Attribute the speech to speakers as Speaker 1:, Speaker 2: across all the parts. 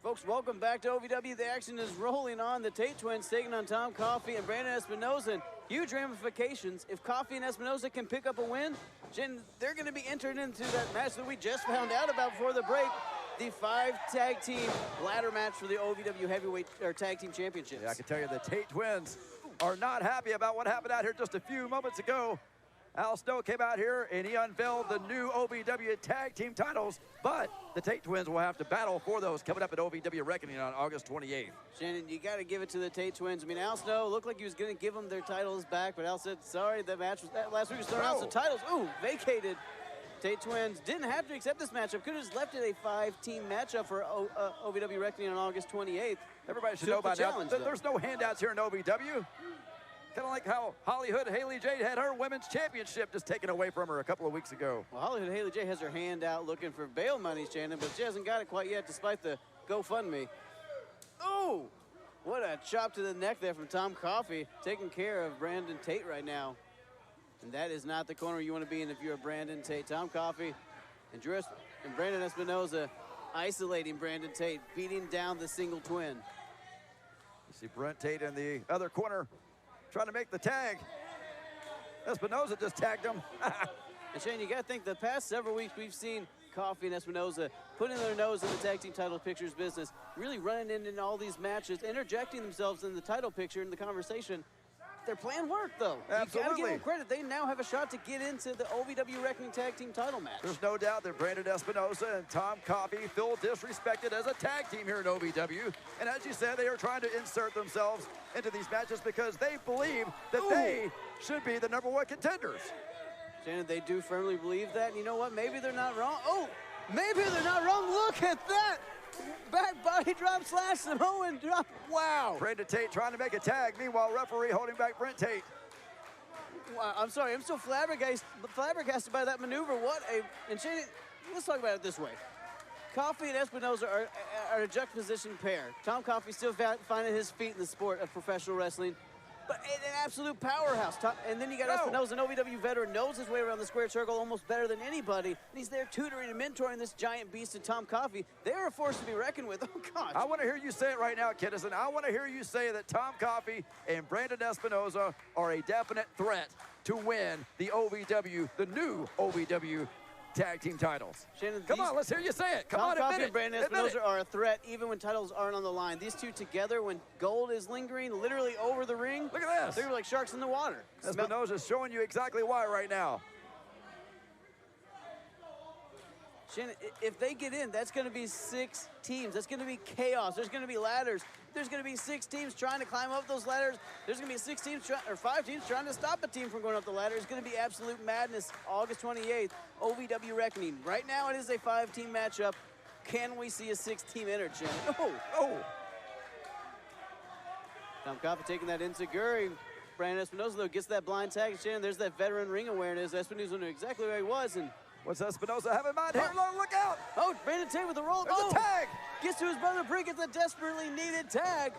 Speaker 1: Folks, welcome back to OVW. The action is rolling on. The Tate twins taking on Tom Coffey and Brandon Espinoza. And huge ramifications. If Coffey and Espinoza can pick up a win, Jen, they're going to be entered into that match that we just found out about before the break. The 5 tag team ladder match for the OVW heavyweight or tag team championships.
Speaker 2: Yeah, I can tell you the Tate twins are not happy about what happened out here just a few moments ago. Al Snow came out here and he unveiled the new OVW tag team titles, but the Tate twins will have to battle for those coming up at OVW Reckoning on August 28th.
Speaker 1: Shannon, you got to give it to the Tate twins. I mean, Al Snow looked like he was going to give them their titles back, but Al said, sorry, that match was last week was throwing out some titles. Ooh, vacated. Tate twins didn't have to accept this matchup. Could have just left it a 5-team matchup for OVW Reckoning on August 28th.
Speaker 2: Everybody should know by now, there's no handouts here in OVW. Kind of like how Hollywood Haley Jade had her women's championship just taken away from her a couple of weeks ago.
Speaker 1: Well, Hollywood Haley Jade has her hand out looking for bail money, Shannon, but she hasn't got it quite yet despite the GoFundMe. Oh, what a chop to the neck there from Tom Coffey, taking care of Brandon Tate right now. And that is not the corner you want to be in if you're a Brandon Tate. Tom Coffey and Brandon Espinoza isolating Brandon Tate, beating down the single twin.
Speaker 2: You see Brent Tate in the other corner trying to make the tag. Espinoza just tagged him.
Speaker 1: And Shane, you got to think the past several weeks we've seen Coffey and Espinoza putting their nose in the tag team title pictures business, really running in all these matches, interjecting themselves in the title picture in the conversation. Their plan worked, though.
Speaker 2: Absolutely.
Speaker 1: You got to give them credit. They now have a shot to get into the OVW Reckoning Tag Team title match.
Speaker 2: There's no doubt that Brandon Espinoza and Tom Coffey feel disrespected as a tag team here in OVW. And as you said, they are trying to insert themselves into these matches because they believe that they should be the #1 contenders.
Speaker 1: Shannon, they do firmly believe that. And you know what? Maybe they're not wrong. Oh, maybe they're not wrong. Look at that. Back body drop slash Samoan drop. Wow.
Speaker 2: Brandon Tate trying to make a tag. Meanwhile, referee holding back Brent Tate.
Speaker 1: Wow, I'm sorry. I'm so flabbergasted by that maneuver. And Shane, let's talk about it this way. Coffey and Espinoza are a juxtaposition pair. Tom Coffey still finding his feet in the sport of professional wrestling, but an absolute powerhouse. And then you got Espinoza, an OVW veteran, knows his way around the square circle almost better than anybody. And he's there tutoring and mentoring this giant beast in Tom Coffey. They are a force to be reckoned with. Oh, gosh.
Speaker 2: I want to hear you say it right now, Kiddison. I want to hear you say that Tom Coffey and Brandon Espinoza are a definite threat to win the OVW, the new OVW tag team titles.
Speaker 1: Shannon,
Speaker 2: come on, let's hear you say it. Come on,
Speaker 1: Tom Coffey and Brandon Espinoza are a threat even when titles aren't on the line. These two together, when gold is lingering literally over the ring,
Speaker 2: look at this.
Speaker 1: They're like sharks in the water.
Speaker 2: Espinoza's showing you exactly why right now.
Speaker 1: Shannon, if they get in, that's going to be 6 teams. That's going to be chaos. There's going to be ladders. There's going to be 6 teams trying to climb up those ladders. There's going to be 6 teams, or 5 teams trying to stop a team from going up the ladder. It's going to be absolute madness. August 28th, OVW Reckoning. Right now, it is a 5-team matchup. Can we see a 6-team enter, Shannon? Oh. Tom Coffey taking that enziguri. Brandon Espinoza, though, gets that blind tag. Shannon, there's that veteran ring awareness. Espinoza knew exactly where he was, and
Speaker 2: what's Espinoza have in mind here? Look out!
Speaker 1: Oh, Brandon Tate with the roll.
Speaker 2: There's a tag!
Speaker 1: Gets to his brother Brent, gets a desperately needed tag.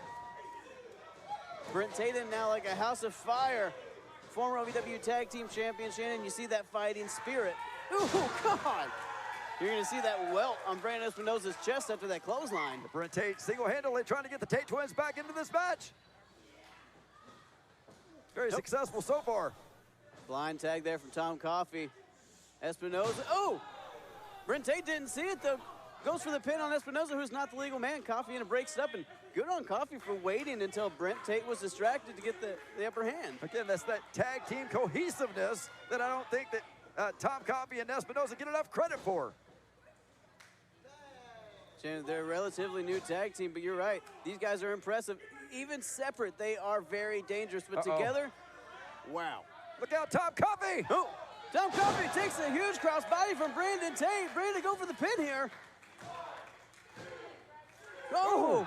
Speaker 1: Brent Tate in now like a house of fire. Former OVW Tag Team Champion, Shannon. You see that fighting spirit. Oh, God! You're going to see that welt on Brandon Espinoza's chest after that clothesline.
Speaker 2: Brent Tate single-handedly trying to get the Tate twins back into this match. Very successful so far.
Speaker 1: Blind tag there from Tom Coffey. Espinoza, oh! Brent Tate didn't see it, though. Goes for the pin on Espinoza, who's not the legal man. Coffey and breaks it up, and good on Coffey for waiting until Brent Tate was distracted to get the upper hand.
Speaker 2: Again, that's that tag team cohesiveness that I don't think that Tom Coffey and Espinoza get enough credit for.
Speaker 1: Shannon, they're a relatively new tag team, but you're right. These guys are impressive. Even separate, they are very dangerous, but together, wow.
Speaker 2: Look out, Tom Coffey!
Speaker 1: Oh! Tom Coffey takes a huge crossbody from Brandon Tate. Brandon go for the pin here. Oh!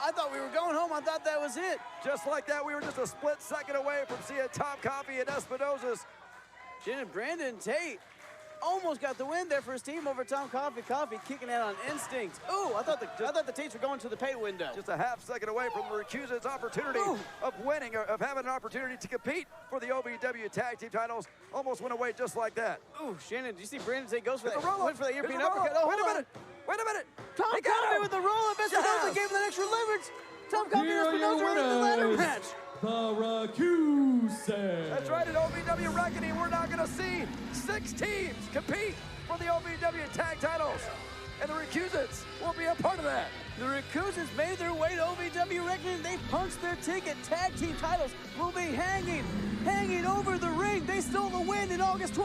Speaker 1: I thought we were going home. I thought that was it.
Speaker 2: Just like that, we were just a split second away from seeing Tom Coffey and Espinoza's.
Speaker 1: Brandon Tate almost got the win there for his team over Tom Coffey. Coffey kicking out on instinct. Oh, I thought the Tates were going to the pay window.
Speaker 2: Just a half second away from the Recusants' opportunity of winning, or of having an opportunity to compete for the OVW Tag Team titles. Almost went away just like that.
Speaker 1: Ooh, Shannon, do you see Brandon Tate goes for
Speaker 2: that? Went
Speaker 1: for the European uppercut. Oh,
Speaker 2: wait a minute.
Speaker 1: Tom Coffey with the roll-up Espinosa gave him that extra leverage. Tom Coffey
Speaker 3: Here
Speaker 1: and
Speaker 3: are
Speaker 1: Espinosa
Speaker 3: your
Speaker 1: are in the ladder
Speaker 3: winners,
Speaker 1: match.
Speaker 3: the Recusants.
Speaker 2: That's right, in OVW Reckoning, we're now going to see 6 teams compete for the OVW tag titles. And the Recusants will be a part of that.
Speaker 1: The Recusants made their way to OVW Reckoning. They punched their ticket. Tag team titles will be hanging over the ring. They stole the win in August 12th.